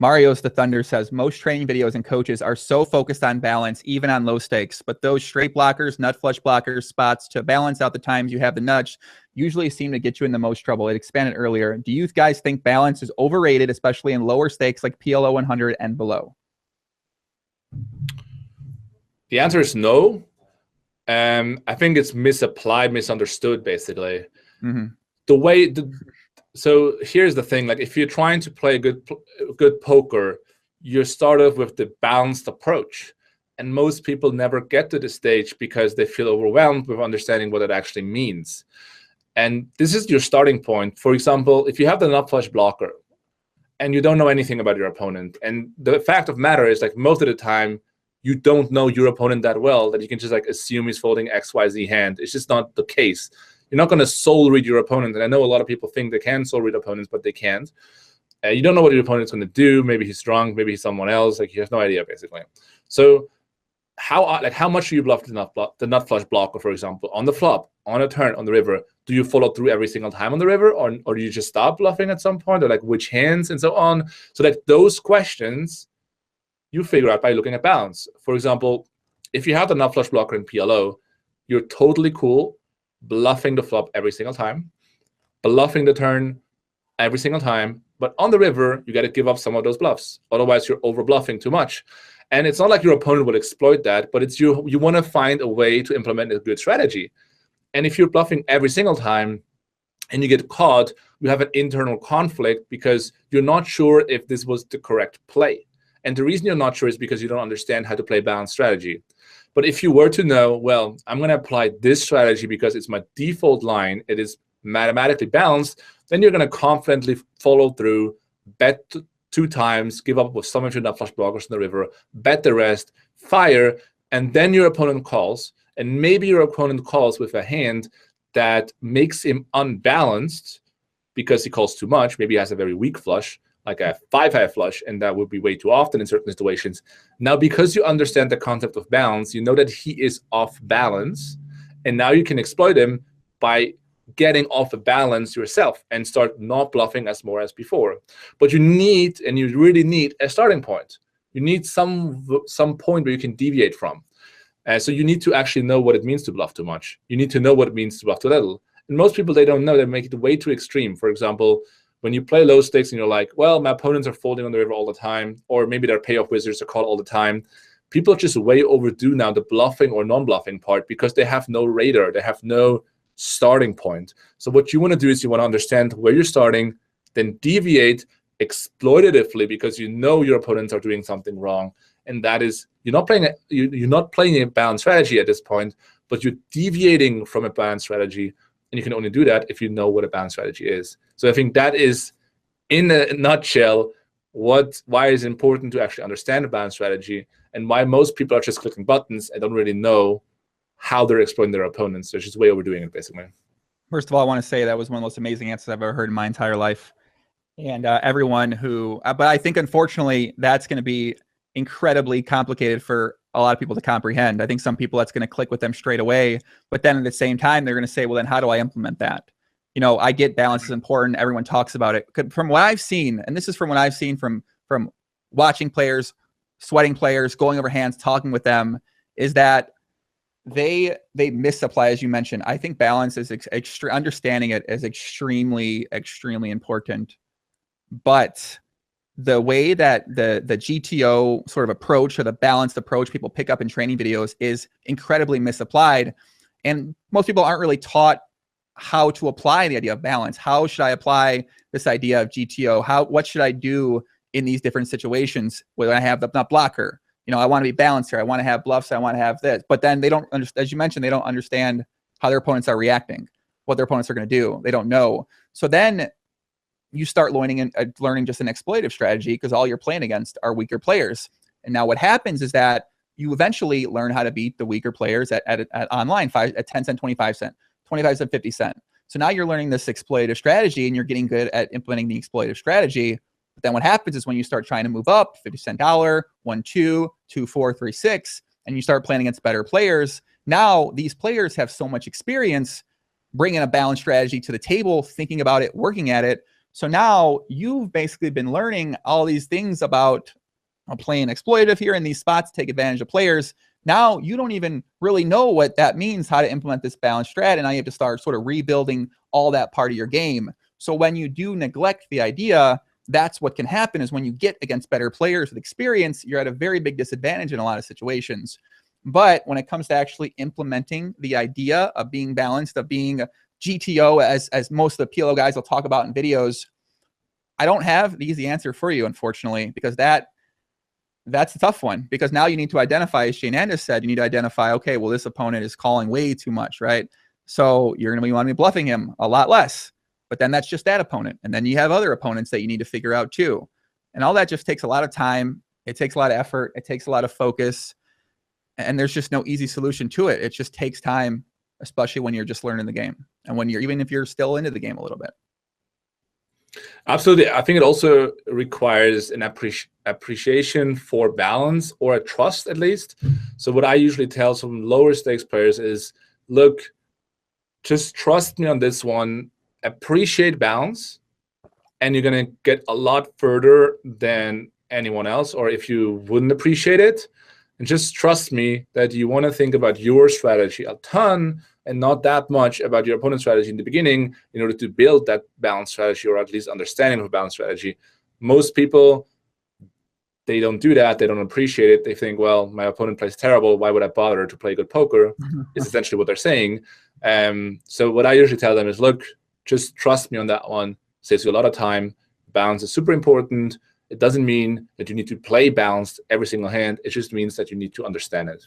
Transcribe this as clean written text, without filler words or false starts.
Mario's the Thunder says, most training videos and coaches are so focused on balance, even on low stakes, but those straight blockers, nut flush blockers, spots to balance out the times you have the nuts usually seem to get you in the most trouble. It expanded earlier. Do you guys think balance is overrated, especially in lower stakes like PLO 100 and below? The answer is no. I think it's misapplied, misunderstood, basically. So here's the thing: like, if you're trying to play good poker, you start off with the balanced approach, and most people never get to the stage because they feel overwhelmed with understanding what it actually means. And this is your starting point. For example, if you have the nut flush blocker, and you don't know anything about your opponent, and the fact of matter is, like, most of the time, you don't know your opponent that well that you can just like assume he's folding XYZ hand. It's just not the case. You're not going to soul read your opponent. And I know a lot of people think they can soul read opponents, but they can't. You don't know what your opponent's going to do. Maybe he's drunk. Maybe he's someone else. Like, you have no idea, basically. So how much do you bluff the nut flush blocker, for example, on the flop, on a turn, on the river? Do you follow through every single time on the river, or do you just stop bluffing at some point, or like which hands and so on? So like those questions you figure out by looking at balance. For example, if you have the nut flush blocker in PLO, you're totally cool bluffing the flop every single time, bluffing the turn every single time, but on the river, you got to give up some of those bluffs. Otherwise, you're over bluffing too much. And it's not like your opponent will exploit that, but it's you want to find a way to implement a good strategy. And if you're bluffing every single time and you get caught, you have an internal conflict because you're not sure if this was the correct play. And the reason you're not sure is because you don't understand how to play balanced strategy. But if you were to know, well, I'm going to apply this strategy because it's my default line, it is mathematically balanced, then you're going to confidently follow through, bet 2 times, give up with some of your nut flush blockers in the river, bet the rest, fire, and then your opponent calls. And maybe your opponent calls with a hand that makes him unbalanced because he calls too much. Maybe he has a very weak flush, like a 5-high flush, and that would be way too often in certain situations. Now, because you understand the concept of balance, you know that he is off balance, and now you can exploit him by getting off the balance yourself and start not bluffing as more as before. But you need, and you really need, a starting point. You need some point where you can deviate from. So you need to actually know what it means to bluff too much. You need to know what it means to bluff too little. And most people, they don't know. They make it way too extreme. For example, when you play low stakes and you're like, well, my opponents are folding on the river all the time, or maybe they're payoff wizards are called all the time. People are just way overdue now the bluffing or non-bluffing part because they have no radar. They have no starting point. So what you want to do is you want to understand where you're starting, then deviate exploitatively because you know your opponents are doing something wrong. And that is, you're not playing a balanced strategy at this point, but you're deviating from a balanced strategy. And you can only do that if you know what a balanced strategy is. So I think that is, in a nutshell, why it's important to actually understand a balanced strategy and why most people are just clicking buttons and don't really know how they're exploiting their opponents. They're just way overdoing it, basically. First of all, I want to say that was one of the most amazing answers I've ever heard in my entire life. And everyone who, but I think, unfortunately, that's going to be incredibly complicated for a lot of people to comprehend. I think some people that's going to click with them straight away, but then at the same time, they're going to say, well, then how do I implement that? You know, I get balance is important. Everyone talks about it. From what I've seen, and this is from what I've seen from watching players, sweating players, going over hands, talking with them, is that they misapply, as you mentioned. I think balance is understanding it is extremely, extremely important. But the way that the GTO sort of approach, or the balanced approach people pick up in training videos, is incredibly misapplied. And most people aren't really taught how to apply the idea of balance. How should I apply this idea of GTO? What should I do in these different situations when I have the nut blocker? You know, I want to be balanced here. I want to have bluffs. I want to have this. But then they don't understand, as you mentioned, they don't understand how their opponents are reacting, what their opponents are going to do. They don't know. So then you start learning just an exploitive strategy because all you're playing against are weaker players. And now what happens is that you eventually learn how to beat the weaker players at online, at 10 cent, 25 cent, 25 cent, 50 cent. So now you're learning this exploitive strategy and you're getting good at implementing the exploitive strategy. But then what happens is when you start trying to move up, 50 cent dollar, 1, 2, 2, 4, 3, 6, and you start playing against better players, now these players have so much experience bringing a balanced strategy to the table, thinking about it, working at it. So now you've basically been learning all these things about playing exploitative here in these spots, take advantage of players. Now you don't even really know what that means, how to implement this balanced strat, and now you have to start sort of rebuilding all that part of your game. So when you do neglect the idea, that's what can happen is when you get against better players with experience, you're at a very big disadvantage in a lot of situations. But when it comes to actually implementing the idea of being balanced, of being a GTO, as most of the PLO guys will talk about in videos, I don't have the easy answer for you, unfortunately, because that's a tough one. Because now you need to identify, as JNandez said, you need to identify, okay, well, this opponent is calling way too much, right? So you're going to want to be bluffing him a lot less. But then that's just that opponent. And then you have other opponents that you need to figure out too. And all that just takes a lot of time. It takes a lot of effort. It takes a lot of focus. And there's just no easy solution to it. It just takes time, especially when you're just learning the game. And when even if you're still into the game a little bit. Absolutely. I think it also requires an appreciation for balance, or a trust at least. So what I usually tell some lower stakes players is, look, just trust me on this one. Appreciate balance, and you're going to get a lot further than anyone else. Or if you wouldn't appreciate it, and just trust me that you want to think about your strategy a ton and not that much about your opponent's strategy in the beginning in order to build that balanced strategy, or at least understanding of a balanced strategy. Most people, they don't do that. They don't appreciate it. They think, well, my opponent plays terrible. Why would I bother to play good poker? Is essentially what they're saying. So what I usually tell them is, look, just trust me on that one. Saves you a lot of time. Balance is super important. It doesn't mean that you need to play balanced every single hand. It just means that you need to understand it.